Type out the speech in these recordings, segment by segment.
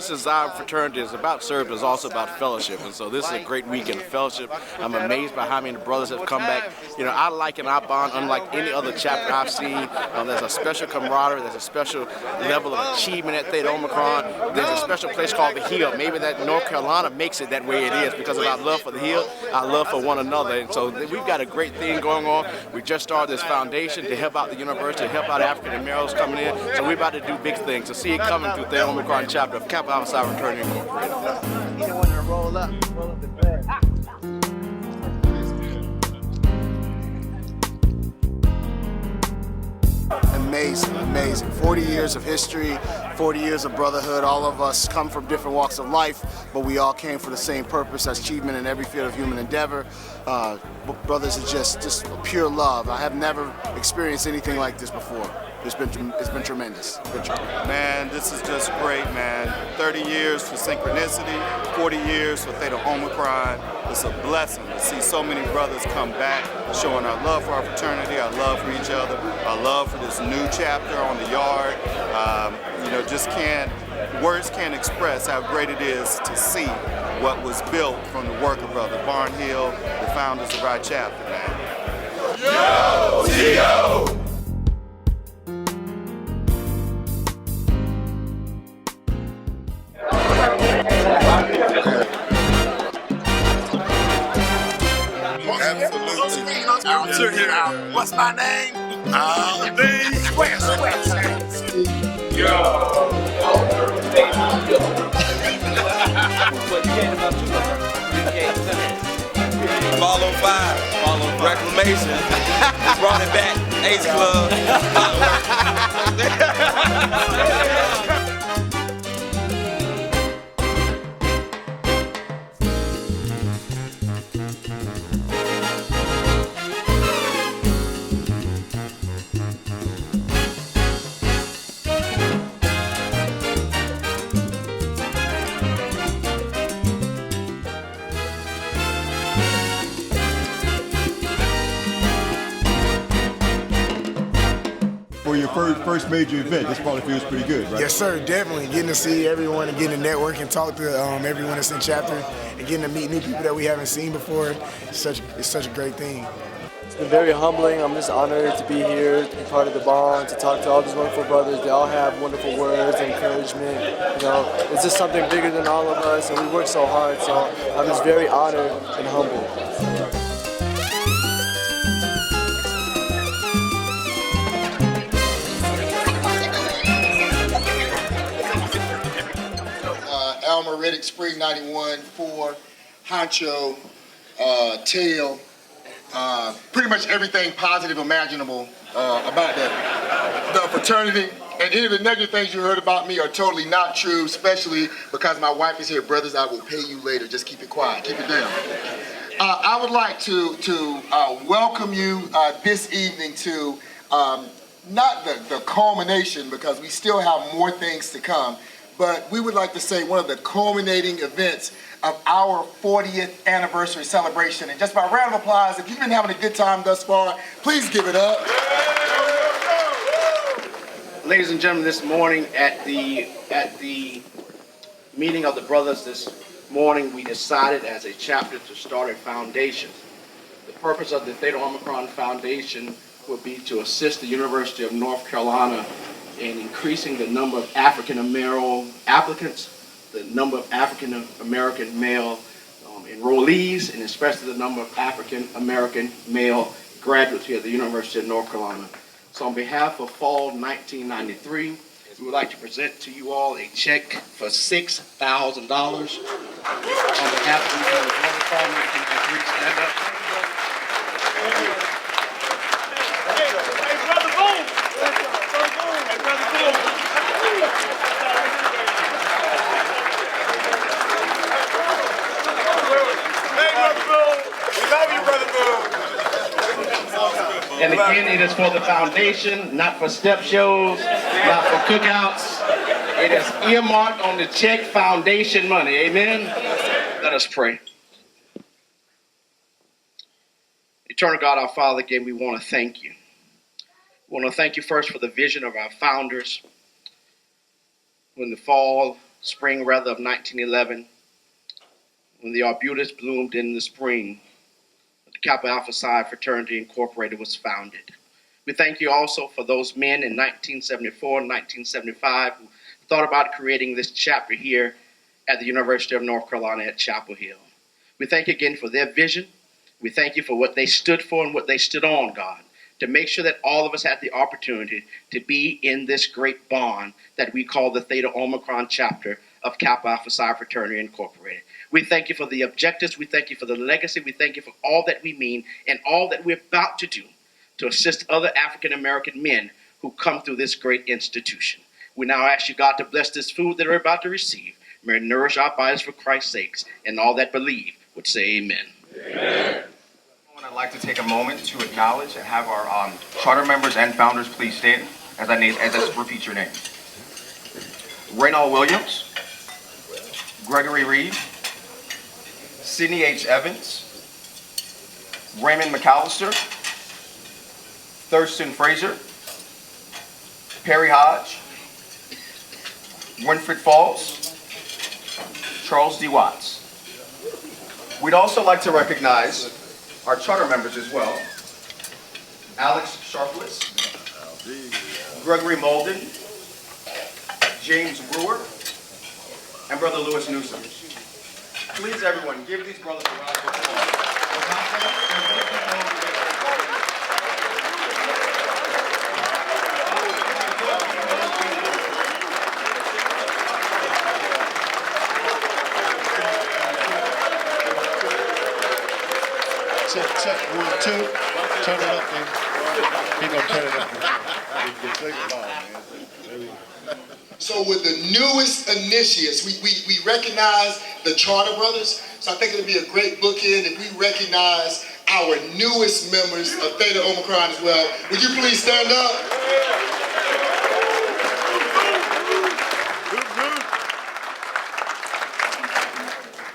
this is our fraternity. It's about service, it's also about fellowship. And so this is a great weekend of fellowship. I'm amazed by how many brothers have come back. You know, I liken our bond unlike any other chapter I've seen. There's a special camaraderie, there's a special level of achievement at Theta Omicron. There's a special place called the Hill. Maybe that North Carolina makes it that way it is because of our love for the Hill, our love for one another. And so we've got a great thing going on. We just started this foundation to help out the university, to help out African Americans coming in. So we're about to do big things. To see it coming through Theta Omicron chapter of Kappa Fraternity Incorporated. You don't want to roll up the bed. Amazing, amazing. 40 years of history, 40 years of brotherhood. All of us come from different walks of life, but we all came for the same purpose, achievement in every field of human endeavor. Brothers is just pure love. I have never experienced anything like this before. It's been tremendous. Man, this is just great, man. 30 years for Synchronicity, 40 years for Theta Omicron. It's a blessing to see so many brothers come back, showing our love for our fraternity, our love for each other, our love for this new chapter on the yard. You know, words can't express how great it is to see what was built from the work of Brother Barnhill, the founders of our chapter, man. Yo, T.O. Absolutely. What's my name? Follow 5, Reclamation, brought it back, Ace Club. For your first major event, this probably feels pretty good, right? Yes, sir, definitely. Getting to see everyone and getting to network and talk to everyone that's in chapter and getting to meet new people that we haven't seen before. It's such a great thing. It's been very humbling. I'm just honored to be here, to be part of the bond, to talk to all these wonderful brothers. They all have wonderful words and encouragement. You know, it's just something bigger than all of us, and we work so hard. So I'm just very honored and humbled. Alma Reddick Spring 91 for Honcho, Tail, pretty much everything positive imaginable about the fraternity. And any of the negative things you heard about me are totally not true, especially because my wife is here. Brothers, I will pay you later. Just keep it quiet. Keep it down. I would like to welcome you this evening to not the culmination, because we still have more things to come, but we would like to say one of the culminating events of our 40th anniversary celebration. And just by round of applause, if you've been having a good time thus far, please give it up. Ladies and gentlemen, this morning at the meeting of the brothers this morning, we decided as a chapter to start a foundation. The purpose of the Theta Omicron Foundation will be to assist the University of North Carolina in increasing the number of African American applicants, the number of African American male enrollees, and especially the number of African American male graduates here at the University of North Carolina. So on behalf of Fall 1993, we would like to present to you all a check for $6,000. On behalf of the Fall 1993, stand up. And again, it is for the foundation, not for step shows, not for cookouts. It is earmarked on the check foundation money. Amen? Let us pray. Eternal God, our Father, again, we want to thank you. We want to thank you first for the vision of our founders. When the fall spring rather of 1911, when the arbutus bloomed in the spring, the Kappa Alpha Psi Fraternity Incorporated was founded. We thank you also for those men in 1974 and 1975 who thought about creating this chapter here at the University of North Carolina at Chapel Hill. We thank you again for their vision. We thank you for what they stood for and what they stood on, God, to make sure that all of us had the opportunity to be in this great bond that we call the Theta Omicron chapter of Kappa Alpha Psi Fraternity Incorporated. We thank you for the objectives. We thank you for the legacy. We thank you for all that we mean and all that we're about to do to assist other African-American men who come through this great institution. We now ask you, God, to bless this food that we're about to receive. May it nourish our bodies for Christ's sakes, and all that believe would say amen. Amen. I'd like to take a moment to acknowledge and have our charter members and founders please stand as I repeat your names. Reynald Williams, Gregory Reed, Sidney H. Evans, Raymond McAllister, Thurston Fraser, Perry Hodge, Winfred Falls, Charles D. Watts. We'd also like to recognize our charter members as well. Alex Sharpless, Gregory Molden, James Brewer, and Brother Lewis Newsom. Please, everyone, give these brothers a round of applause. Check, 1, 2. Turn it up, man. He gonna turn it up. So with the newest initiates, we recognize the Charter Brothers. So I think it'll be a great bookend if we recognize our newest members of Theta Omicron as well. Would you please stand up?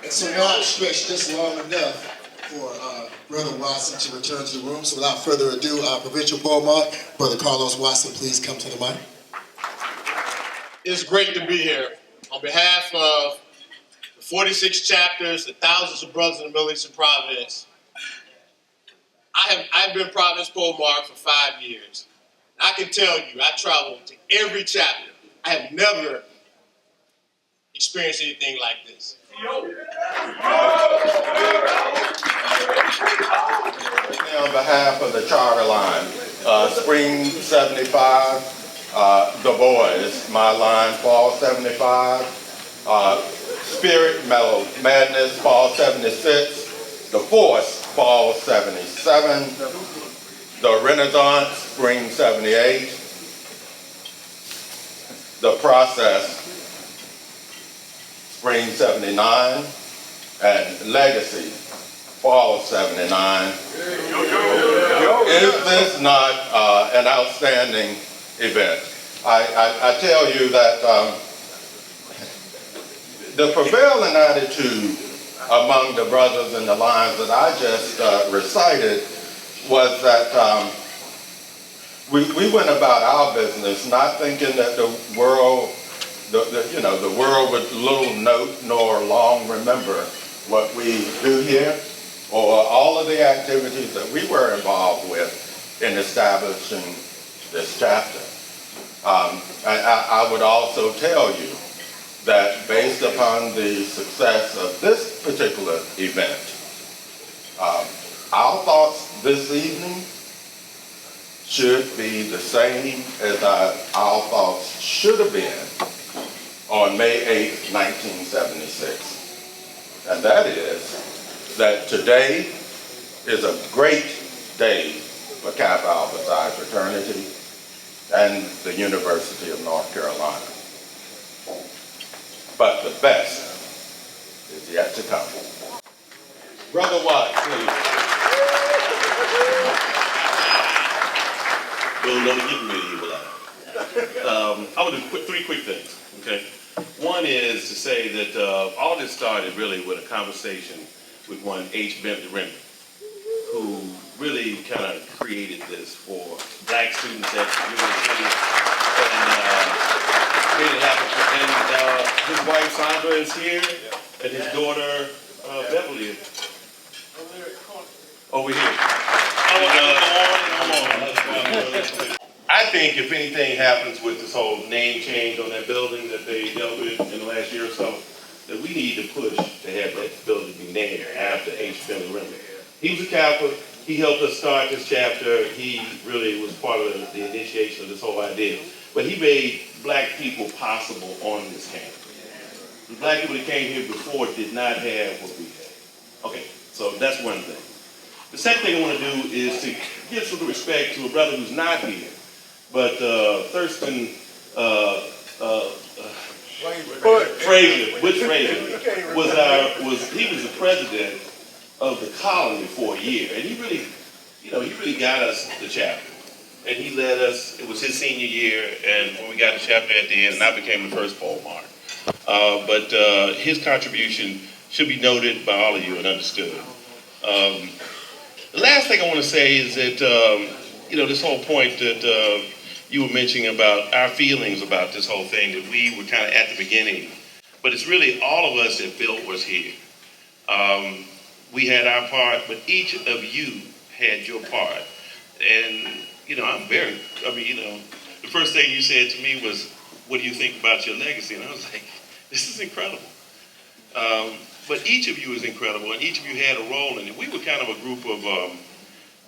And so now I've stretched this long enough for Brother Watson to return to the room. So without further ado, our provincial Paul, Brother Carlos Watson, please come to the mic. It's great to be here. On behalf of the 46 chapters, the thousands of brothers in the Middle Eastern Province, I've been Providence Polmark for 5 years. I can tell you, I traveled to every chapter. I have never experienced anything like this. On behalf of the charter line, Spring 75, the boys, my line, Fall 75, Spirit, Mellow Madness, Fall 76, the Force, Fall 77, the Renaissance, Spring 78, the Process, Spring 79, and Legacy, Fall 79. Is this not an outstanding event? I tell you that the prevailing attitude among the brothers in the lines that I just recited was that we went about our business not thinking that the world, the world would little note nor long remember what we do here or all of the activities that we were involved with in establishing this chapter. I would also tell you that based upon the success of this particular event, our thoughts this evening should be the same as our thoughts should have been on May 8, 1976. And that is that today is a great day for Kappa Alpha Psi Fraternity and the University of North Carolina. But the best is yet to come. Brother Watts, please. Well, don't get medieval out. I want to do three quick things, okay? One is to say that all this started really with a conversation with one H. Bentley Render, who really kind of created this for black students at the university. And made it happen. And his wife Sandra is here, and his daughter Beverly is over here. I think if anything happens with this whole name change on that building that they dealt with in the last year or so, that we need to push to have that building be named after H. Finley Remley. He was a Kappa. He helped us start this chapter. He really was part of the initiation of this whole idea. But he made black people possible on this campus. The black people that came here before did not have what we had. Okay, so that's one thing. The second thing I want to do is to give some respect to a brother who's not here, but Thurston Frazier, Butch Frazier, he was the president of the colony for a year, and he really got us the chapter. And he led us, it was his senior year, and when we got the chapter at the end, and I became the first pole mark. But his contribution should be noted by all of you and understood. The last thing I want to say is that, this whole point that you were mentioning about our feelings about this whole thing, that we were kind of at the beginning, but it's really all of us that built what's here. We had our part, but each of you had your part. And, the first thing you said to me was, what do you think about your legacy? And I was like, this is incredible. But each of you is incredible, and each of you had a role in it. We were kind of a group of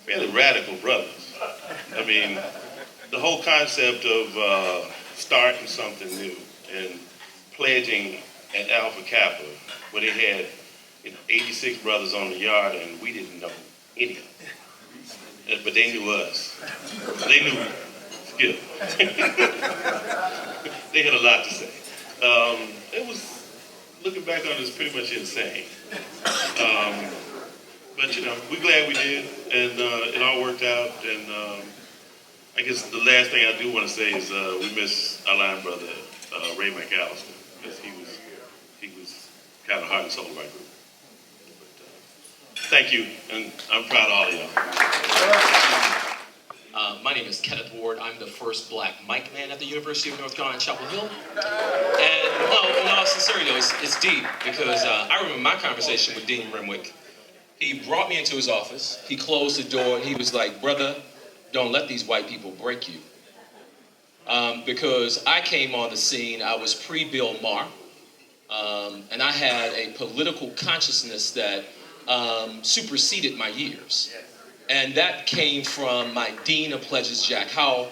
fairly radical brothers. I mean, the whole concept of starting something new and pledging at Alpha Kappa, where they had 86 brothers on the yard, and we didn't know any of them. But they knew us. They knew Skip. They had a lot to say. It was, looking back on it, it's pretty much insane. But we're glad we did, and it all worked out. And I guess the last thing I do want to say is we miss our line brother, Ray McAllister, because he was kind of heart and soul of our group. Thank you, and I'm proud of all of y'all. My name is Kenneth Ward. I'm the first black mic man at the University of North Carolina, Chapel Hill. And in all sincerity, though, it's deep, because I remember my conversation with Dean Renwick. He brought me into his office. He closed the door, and he was like, brother, don't let these white people break you. Because I came on the scene, I was pre-Bill Maher, and I had a political consciousness that superseded my years. And that came from my Dean of Pledges, Jack Howell,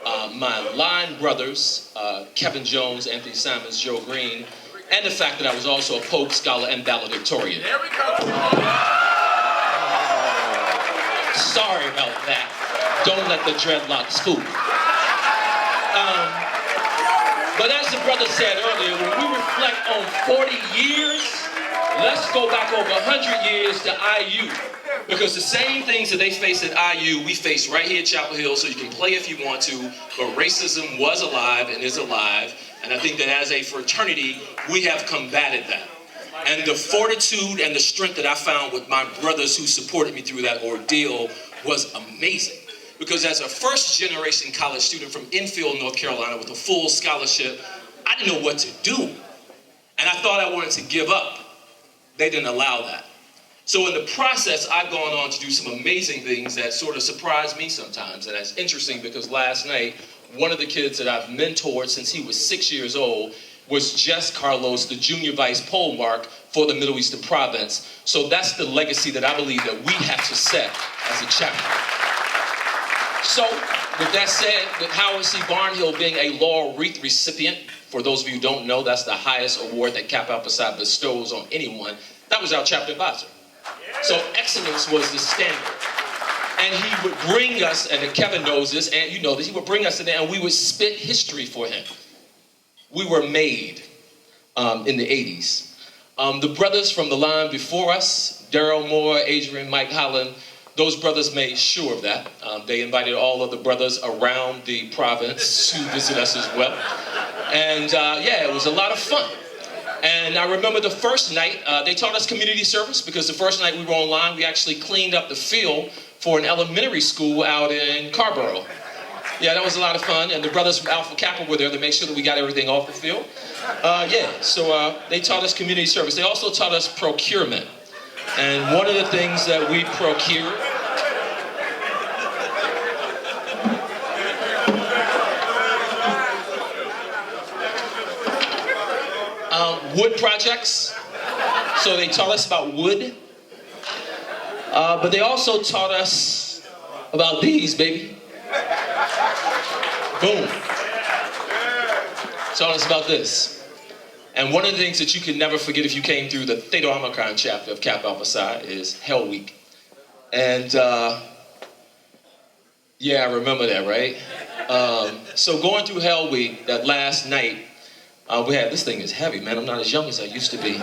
my line brothers, Kevin Jones, Anthony Simons, Joe Green, and the fact that I was also a Polk Scholar and valedictorian. There we go. Sorry about that. Don't let the dreadlocks fool you. But as the brother said earlier, when we reflect on 40 years, let's go back over 100 years to IU. Because the same things that they face at IU, we face right here at Chapel Hill, so you can play if you want to, but racism was alive and is alive, and I think that as a fraternity, we have combated that. And the fortitude and the strength that I found with my brothers who supported me through that ordeal was amazing. Because as a first-generation college student from Enfield, North Carolina, with a full scholarship, I didn't know what to do. And I thought I wanted to give up. They didn't allow that. So in the process, I've gone on to do some amazing things that sort of surprise me sometimes. And that's interesting because last night, one of the kids that I've mentored since he was 6 years old was Jess Carlos, the junior vice pole mark for the Middle Eastern province. So that's the legacy that I believe that we have to set as a chapter. So with that said, with Howard C. Barnhill being a Laurel Wreath recipient, for those of you who don't know, that's the highest award that Kappa Alpha Psi bestows on anyone. That was our chapter advisor. So excellence was the standard. And he would bring us, and Kevin knows this, and you know this, he would bring us in there and we would spit history for him. We were made in the 80s. The brothers from the line before us, Daryl Moore, Adrian, Mike Holland, those brothers made sure of that. They invited all of the brothers around the province to visit us as well. And yeah, it was a lot of fun. And I remember the first night, they taught us community service because the first night we were online, we actually cleaned up the field for an elementary school out in Carborough. Yeah, that was a lot of fun. And the brothers from Alpha Kappa were there to make sure that we got everything off the field. So they taught us community service. They also taught us procurement. And one of the things that we procure wood projects. So they taught us about wood. But they also taught us about these, baby. Boom. Taught us about this. And one of the things that you can never forget if you came through the Theta Omicron chapter of Kappa Alpha Psi is Hell Week. And yeah, I remember that, right? So going through Hell Week, that last night, we had, this thing is heavy, man. I'm not as young as I used to be.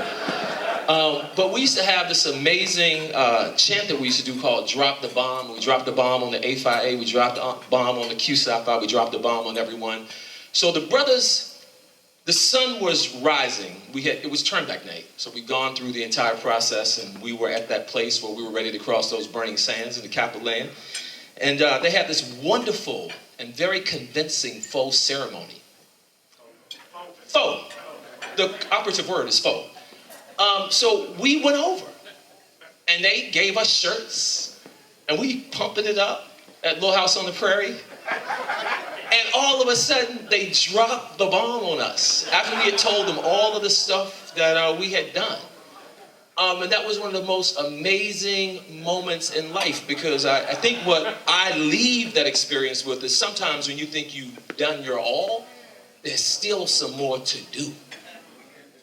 But we used to have this amazing chant that we used to do called Drop the Bomb. We dropped the bomb on the A5A, we dropped the bomb on the Q-Sci-Fi, we dropped the bomb on everyone. So the brothers, the sun was rising. It was Turnback Night. So we'd gone through the entire process and we were at that place where we were ready to cross those burning sands in the Kappa land. And they had this wonderful and very convincing faux ceremony. Faux. The operative word is faux. So we went over and they gave us shirts and we pumping it up at Little House on the Prairie. And all of a sudden they dropped the bomb on us after we had told them all of the stuff that we had done. And that was one of the most amazing moments in life because I think what I leave that experience with is sometimes when you think you've done your all, there's still some more to do.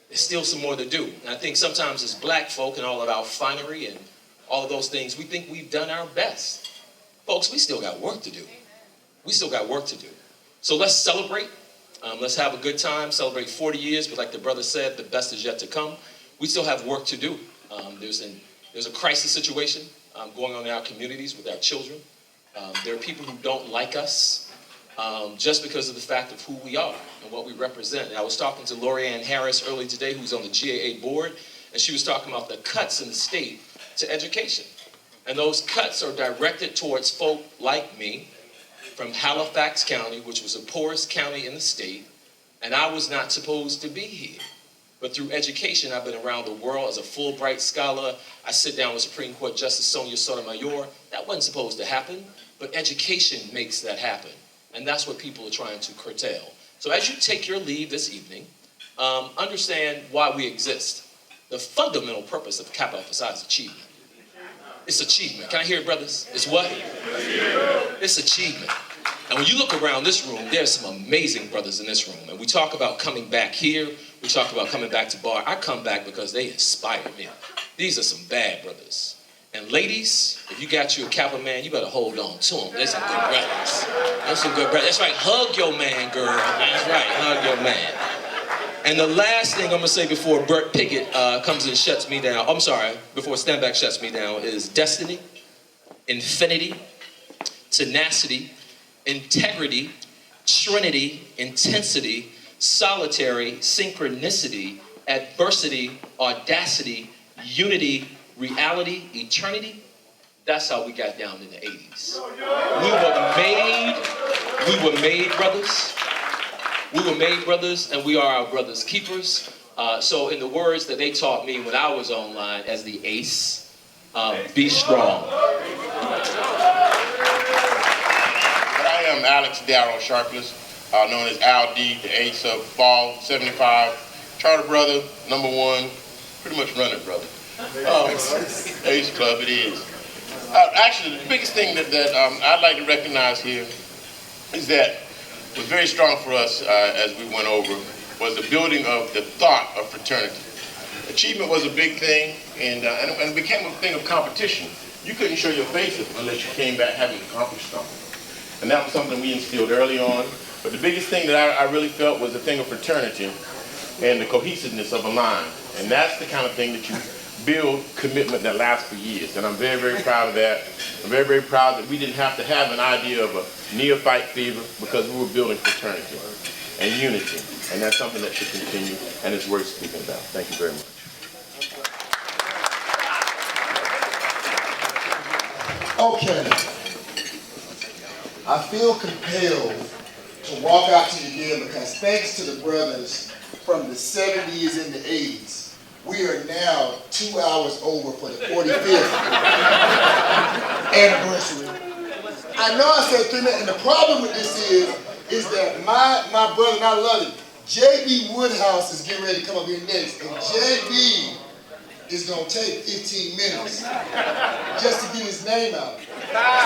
There's still some more to do. And I think sometimes as black folk and all of our finery and all of those things, we think we've done our best. Folks, we still got work to do. We still got work to do. So let's celebrate. Let's have a good time, celebrate 40 years, but like the brother said, the best is yet to come. We still have work to do. There's a crisis situation going on in our communities with our children. There are people who don't like us. Just because of the fact of who we are and what we represent. And I was talking to Lori Ann Harris early today, who's on the GAA board, and she was talking about the cuts in the state to education. And those cuts are directed towards folk like me from Halifax County, which was the poorest county in the state, and I was not supposed to be here. But through education, I've been around the world as a Fulbright scholar. I sit down with Supreme Court Justice Sonia Sotomayor. That wasn't supposed to happen, but education makes that happen. And that's what people are trying to curtail. So as you take your leave this evening, understand why we exist. The fundamental purpose of Kappa Alpha Psi is achievement. It's achievement. Can I hear it, brothers? It's what? It's achievement. And when you look around this room, there's some amazing brothers in this room. And we talk about coming back here. We talk about coming back to bar. I come back because they inspired me. These are some bad brothers. And ladies, if you got you a Kappa man, you better hold on to them. They're some good brothers. They're some good brothers. That's right, hug your man, girl. That's right, hug your man. And the last thing I'm gonna say before Bert Pickett comes and shuts me down, before Standback shuts me down, is destiny, infinity, tenacity, integrity, trinity, intensity, solitary, synchronicity, adversity, audacity, unity, reality, eternity. That's how we got down in the 80s. We were made brothers. We were made brothers, and we are our brother's keepers. So in the words that they taught me when I was online as the ace, be strong. I am Alex Darrell Sharpless, known as Al D, the ace of Fall 75. Charter brother, #1, pretty much run it, brother. Ace Club, it is. Actually, the biggest thing that I'd like to recognize here is that was very strong for us as we went over was the building of the thought of fraternity. Achievement was a big thing, and it became a thing of competition. You couldn't show your face unless you came back having accomplished something. And that was something we instilled early on. But the biggest thing that I really felt was the thing of fraternity and the cohesiveness of a line. And that's the kind of thing that you build commitment that lasts for years. And I'm very, very proud of that. I'm very, very proud that we didn't have to have an idea of a neophyte fever because we were building fraternity and unity. And that's something that should continue and is worth speaking about. Thank you very much. Okay. I feel compelled to walk out to you again because thanks to the brothers from the 70s and the 80s, we are now 2 hours over for the 45th anniversary. I know I said 3 minutes, and the problem with this is that my brother, and I love him, J.B. Woodhouse is getting ready to come up here next, and J.B. is going to take 15 minutes just to get his name out.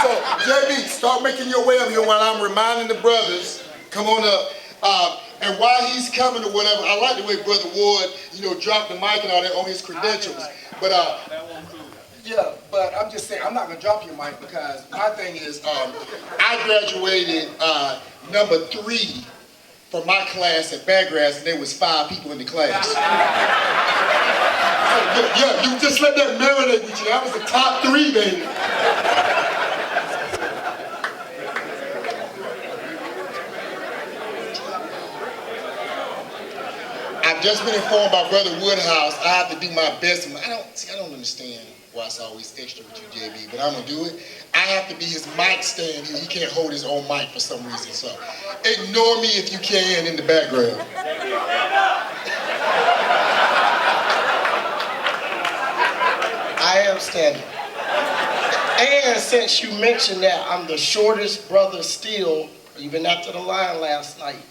So, J.B., start making your way up here while I'm reminding the brothers, come on up. And while he's coming or whatever, I like the way Brother Ward, dropped the mic and all that on his credentials. But, yeah, but I'm just saying, I'm not going to drop your mic because my thing is, I graduated number 3 from my class at Baggrass, and there was 5 people in the class. Yeah, you just let that marinate with you. I was the top 3, baby. I've just been informed by Brother Woodhouse I have to do my best. I don't understand why it's always extra with you, JB, but I'm gonna do it. I have to be his mic stand here. He can't hold his own mic for some reason, so ignore me if you can in the background. I am standing. And since you mentioned that, I'm the shortest brother still, even after the line last night,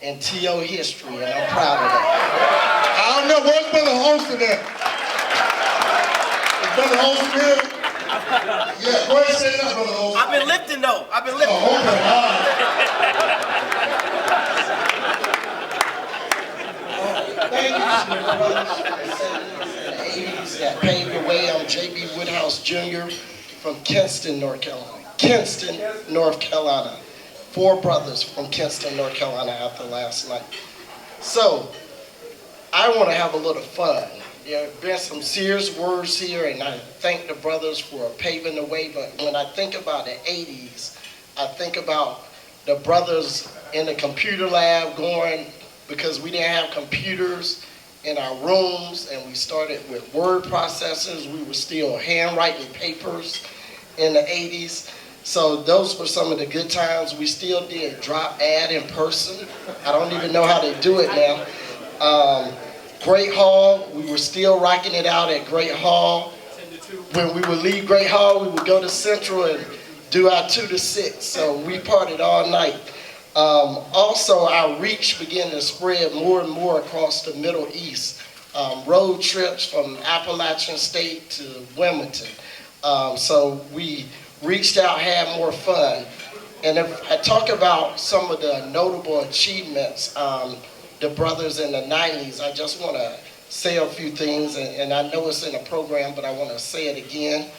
in TO history, and I'm proud of that. I don't know, where's Brother Holston at? Is Brother Holston here? Yeah, go ahead and stand up, Brother Holston. I've been lifting though. I've been lifting. Oh, okay, all right. Thank you, my brothers in the 80s that paved the way. I'm J.B. Woodhouse Jr. from Kinston, North Carolina. Kinston, North Carolina. 4 brothers from Kinston, North Carolina after last night. So, I want to have a little fun. There have been some serious words here, and I thank the brothers for paving the way, but when I think about the 80s, I think about the brothers in the computer lab going, because we didn't have computers in our rooms, and we started with word processors. We were still handwriting papers in the 80s. So those were some of the good times. We still did drop ad in person. I don't even know how they do it now. Great Hall, we were still rocking it out at Great Hall. When we would leave Great Hall, we would go to Central and do our 2 to 6. So we partied all night. Also, our reach began to spread more and more across the Middle East. Road trips from Appalachian State to Wilmington. So we reached out, had more fun. And if I talk about some of the notable achievements, the brothers in the 90s, I just want to say a few things, and I know it's in a program, but I want to say it again.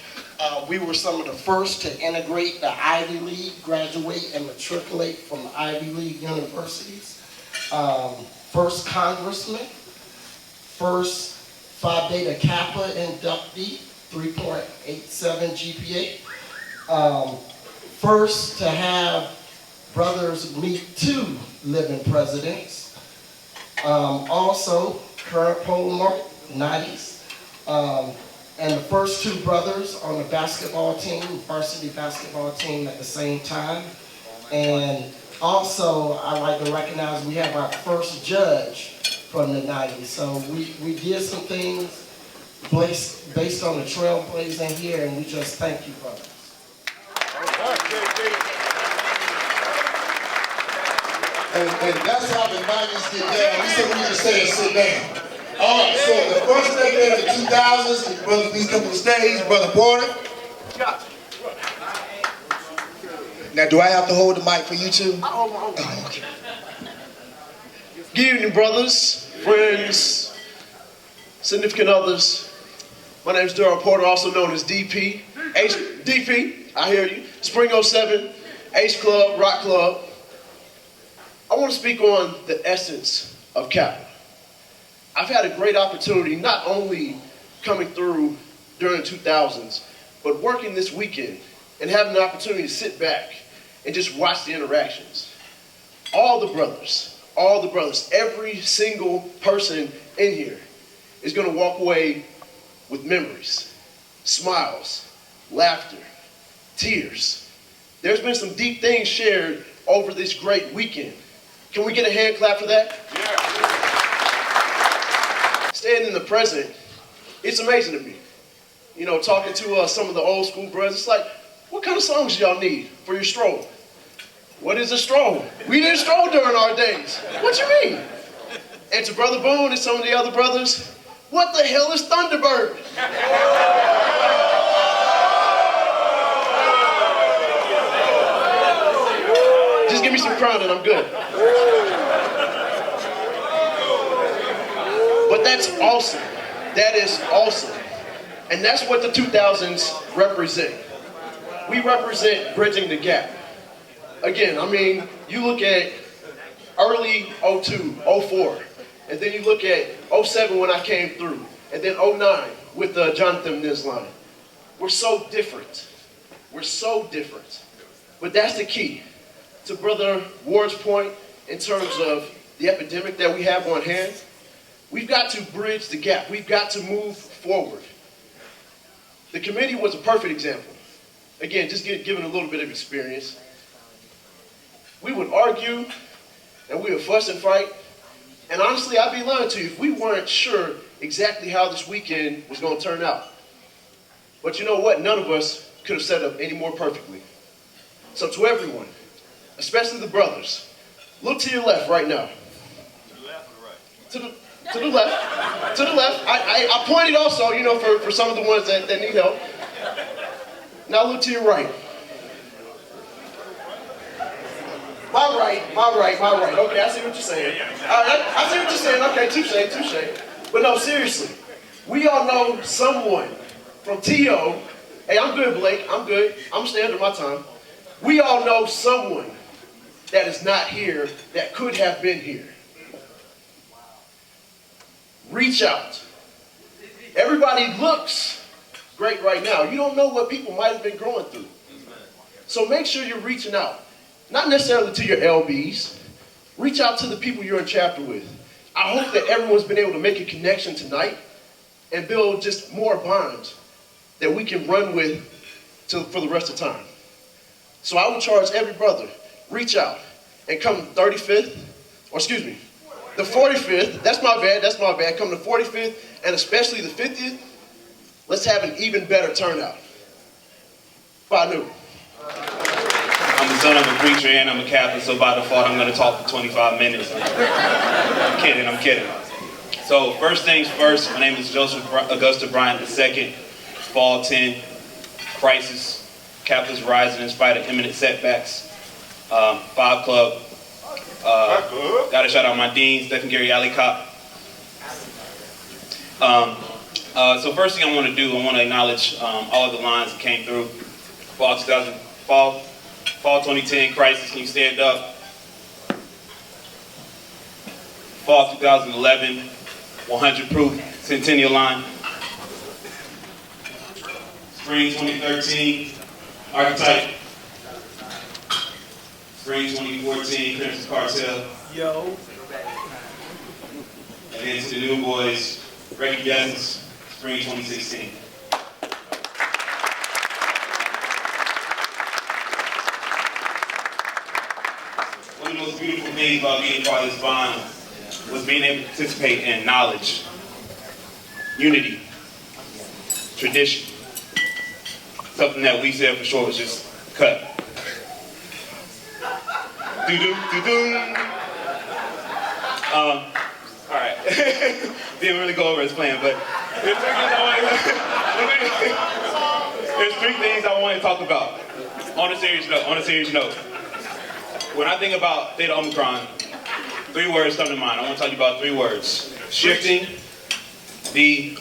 We were some of the first to integrate the Ivy League, graduate and matriculate from Ivy League universities. First congressman, first Phi Beta Kappa inductee, 3.87 GPA. First to have brothers meet 2 living presidents. Also, current poll mark, 90s. And the first 2 brothers on the basketball team, varsity basketball team at the same time. And also, I like to recognize we have our first judge from the 90s. So we did some things based on the trailblazing here, and we just thank you, brothers. And that's how the 90s get down. We said we need to stay and sit down. All right, so the first decade of the 2000s, brothers, please come to the stage. Brother Porter. Now, do I have to hold the mic for you too? Oh, okay. Good evening, brothers, friends, significant others. My name is Daryl Porter, also known as DP. DP, I hear you. Spring 07, H Club, Rock Club. I want to speak on the essence of Kappa. I've had a great opportunity not only coming through during the 2000s, but working this weekend and having the opportunity to sit back and just watch the interactions. All the brothers, every single person in here is going to walk away with memories, smiles, laughter, tears, There's been some deep things shared over this great weekend. Can we get a hand clap for that? Yeah. Staying in the present, it's amazing to me. You know, talking to some of the old school brothers, it's like, what kind of songs do y'all need for your stroll? What is a stroll? We didn't stroll during our days. What you mean? And to Brother Boone and some of the other brothers, what the hell is Thunderbird? Just give me some crown and I'm good. But that's awesome. That is awesome. And that's what the 2000s represent. We represent bridging the gap. Again, I mean, you look at early 02, 04, and then you look at 07 when I came through, and then 09 with Jonathan Nisline. We're so different. We're so different. But that's the key. To Brother Ward's point, in terms of the epidemic that we have on hand, we've got to bridge the gap. We've got to move forward. The committee was a perfect example. Again, just given a little bit of experience. We would argue, and we would fuss and fight, and honestly, I'd be lying to you if we weren't sure exactly how this weekend was going to turn out. But you know what? None of us could have set up any more perfectly. So to everyone, especially the brothers, look to your left right now. To the left or the right? To the left. To the left. I pointed also, you know, for some of the ones that need help. Now look to your right. My right. Okay, I see what you're saying. All right, I see what you're saying. Okay, touche. But no, seriously, we all know someone from T.O. Hey, I'm good, Blake. I'm good. I'm staying under my time. We all know someone that is not here that could have been here. Reach out. Everybody looks great right now. You don't know what people might have been going through. So make sure you're reaching out. Not necessarily to your LBs. Reach out to the people you're in chapter with. I hope that everyone's been able to make a connection tonight and build just more bonds that we can run with for the rest of the time. So I would charge every brother, reach out and come 35th, or excuse me, the 45th, that's my bad, come the 45th and especially the 50th, let's have an even better turnout. Banu. I'm the son of a preacher and I'm a Kappa, so by default I'm going to talk for 25 minutes. I'm kidding. So first things first, my name is Joseph Augusta Bryant II, Fall 10, Crisis, Kappa's rising in spite of imminent setbacks, 5 Club, got to shout out my dean, Stephen Gary Alicott. So first thing I want to do, I want to acknowledge all of the lines that came through. Fall 2010 Crisis, can you stand up? Fall 2011, 100 Proof Centennial Line. Spring 2013, Archetype. Spring 2014, Crimson Cartel. Yo. And then to the new boys, Recognitions, Spring 2016. One of the most beautiful things about being part of this bond was being able to participate in knowledge, unity, tradition. Something that we said for sure was just cut. All right. Didn't really go over his plan, but there's 3 things I want to talk about. On a serious note. When I think about Theta Omicron, 3 words come to mind. I want to tell you about 3 words. Shifting the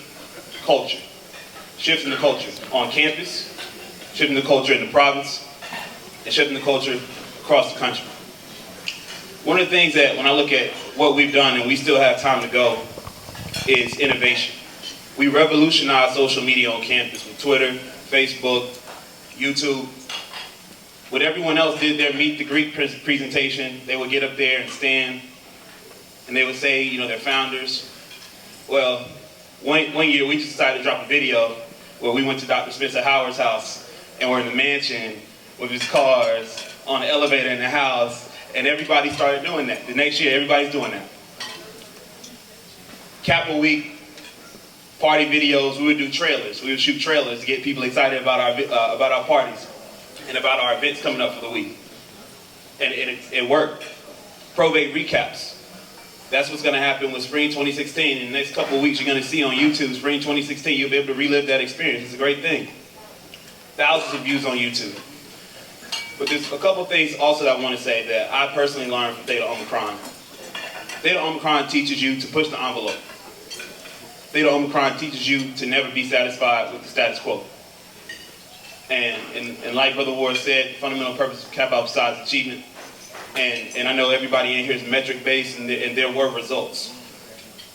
culture. Shifting the culture on campus, shifting the culture in the province, and shifting the culture across the country. One of the things that when I look at what we've done, and we still have time to go, is innovation. We revolutionized social media on campus with Twitter, Facebook, YouTube. When everyone else did their Meet the Greek presentation, they would get up there and stand, and they would say, you know, they're founders. Well, one year we just decided to drop a video where we went to Dr. Spencer Howard's house, and we're in the mansion, with his cars, on the elevator in the house, and everybody started doing that. The next year, everybody's doing that. Kappa Week, party videos, we would do trailers. We would shoot trailers to get people excited about our parties and about our events coming up for the week. And it worked. Probate recaps. That's what's going to happen with Spring 2016. In the next couple of weeks, you're going to see on YouTube, Spring 2016, you'll be able to relive that experience. It's a great thing. Thousands of views on YouTube. But there's a couple of things also that I want to say that I personally learned from Theta Omicron. Theta Omicron teaches you to push the envelope. Theta Omicron teaches you to never be satisfied with the status quo. And like Brother Ward said, the fundamental purpose of Kappa besides achievement. And I know everybody in here is metric-based, and there were results.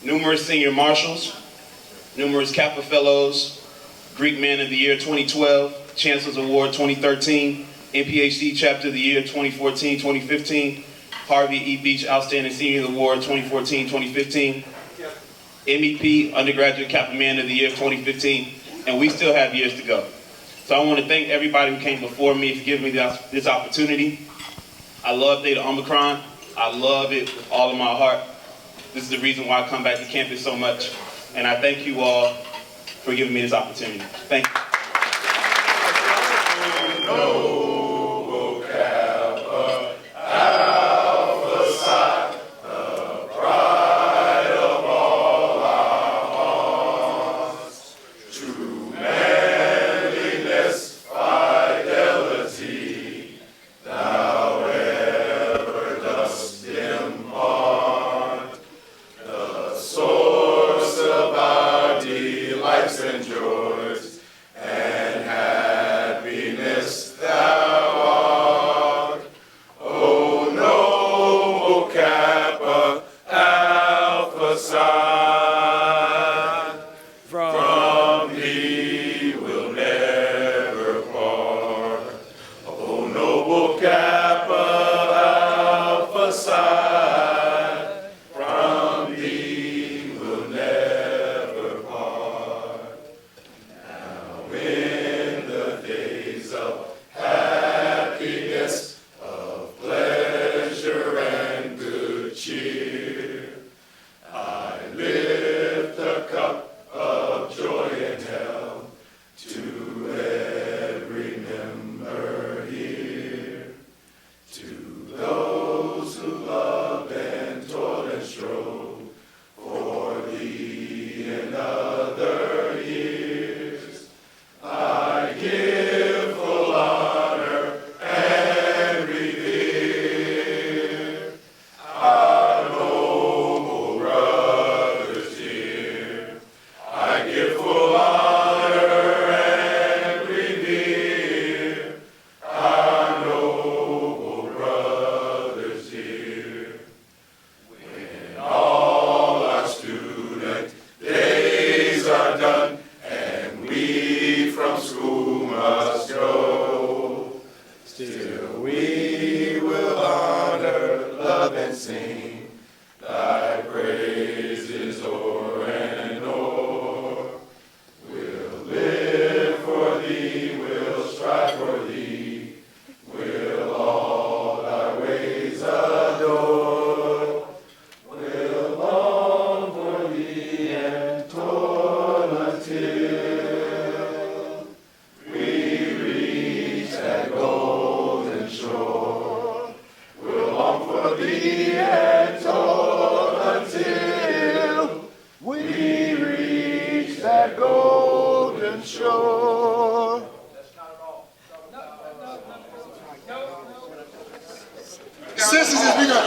Numerous senior marshals, numerous Kappa fellows, Greek Man of the Year 2012, Chancellor's Award 2013, NPHD Chapter of the Year 2014-2015, Harvey E. Beach Outstanding Senior Award 2014-2015, MEP Undergraduate Kappa Man of the Year 2015, and we still have years to go. So I want to thank everybody who came before me for giving me this opportunity. I love Theta Omicron. I love it with all of my heart. This is the reason why I come back to campus so much. And I thank you all for giving me this opportunity. Thank you.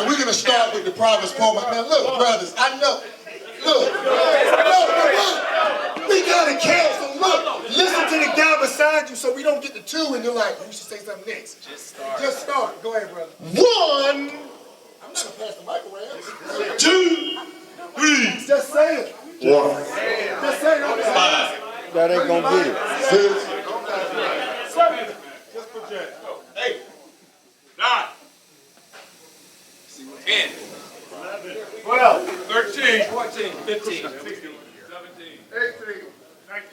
We're gonna start with the province poem. Now look, brothers, I know. Look, we gotta cancel. Look, listen to the guy beside you so we don't get the two and you're like, you should say something next. Just start. Go ahead, brother. One. I'm not gonna pass the mic around. 2, 3. Just say it. 1. Just say it. 5. That ain't gonna get it. 6. 7. Just project. 8. 9. 10. 12. 13. 14. 15. 16. 17. 18. 19.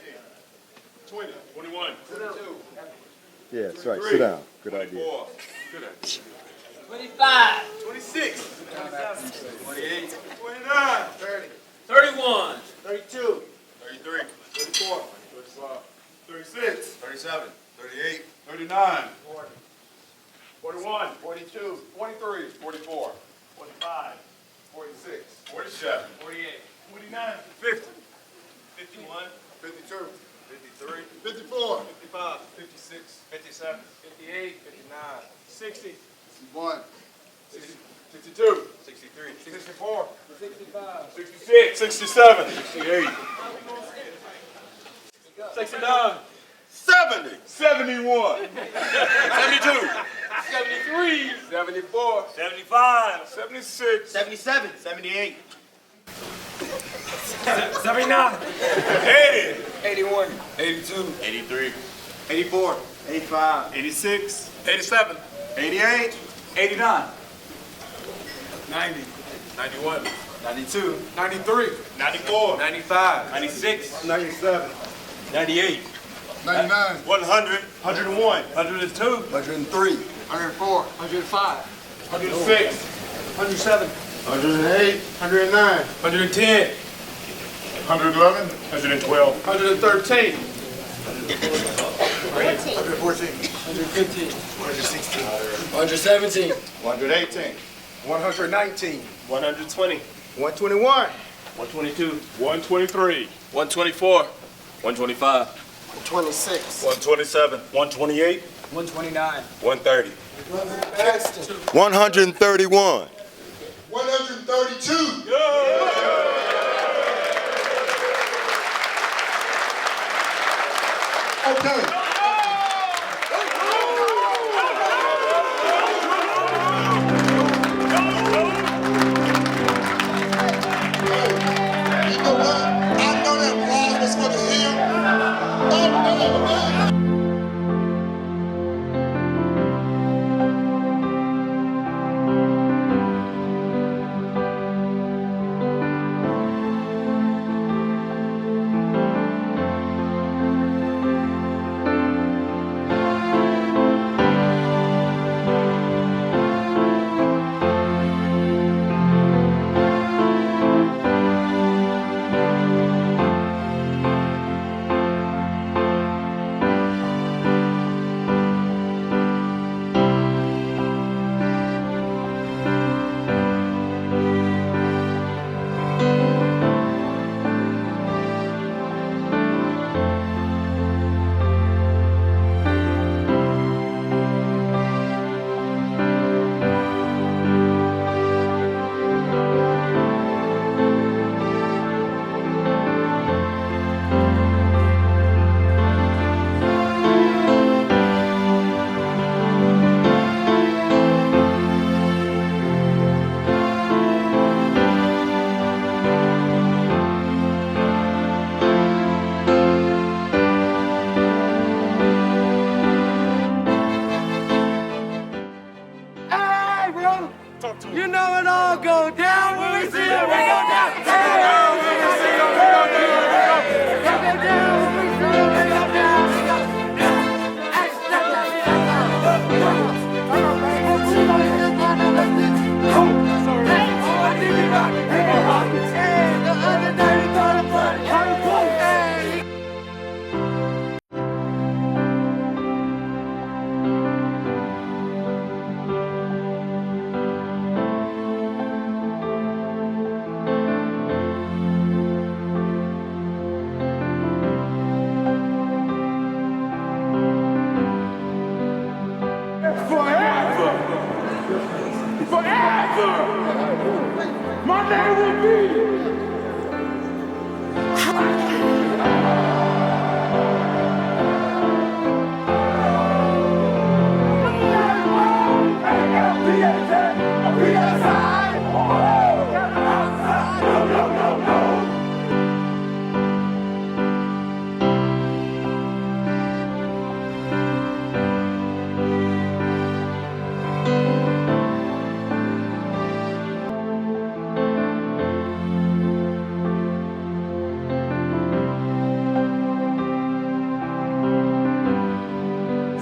20. 21. 22. Yeah, that's right. Sit down. Good idea. 24. Good idea. 25. 26. 27. 28. 29. 30. 31. 32. 33. 34. 35. 36. 37. 38. 39. 40. 41. 42. 43. 44. 45. 46. 47. 48. 49. 50. 51. 52. 53. 54. 55. 56. 57. 58. 59. 60. 61. 62. 63. 64. 65. 66. 67. 68. 69. 70. 71. 72. 73. 74. 75. 76. 77. 78. 79. 80. 81. 82. 83. 84. 85. 86. 87. 88. 89. 90. 91. 92. 93. 94. 95. 96. 97. 98. 99. 100. 101. 102. 103. 104. 105. 106. 107. 108. 109. 110. 111. 112. 113. 114. 115. 116. 117. 118. 119. 120. 121. 122. 123. 124. 125. 26. 127. 128. 129. 130. 131. 132. Okay. You know what? I know that applause was for the hill. Oh, no, no.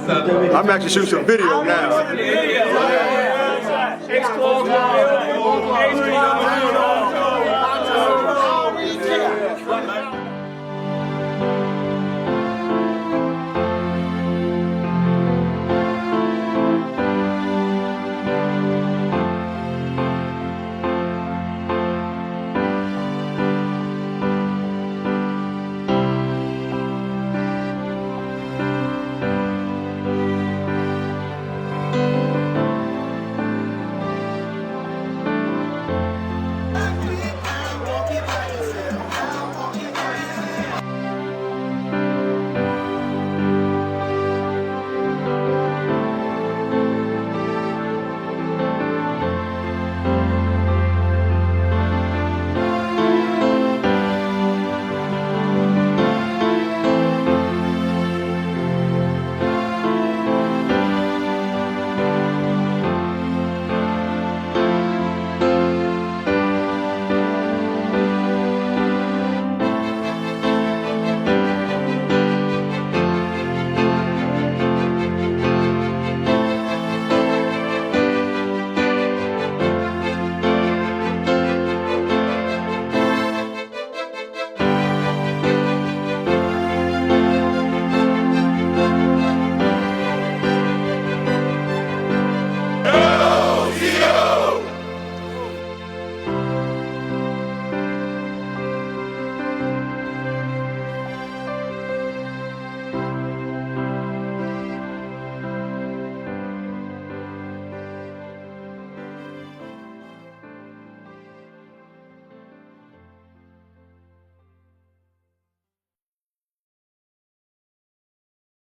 I'm actually shooting some video now.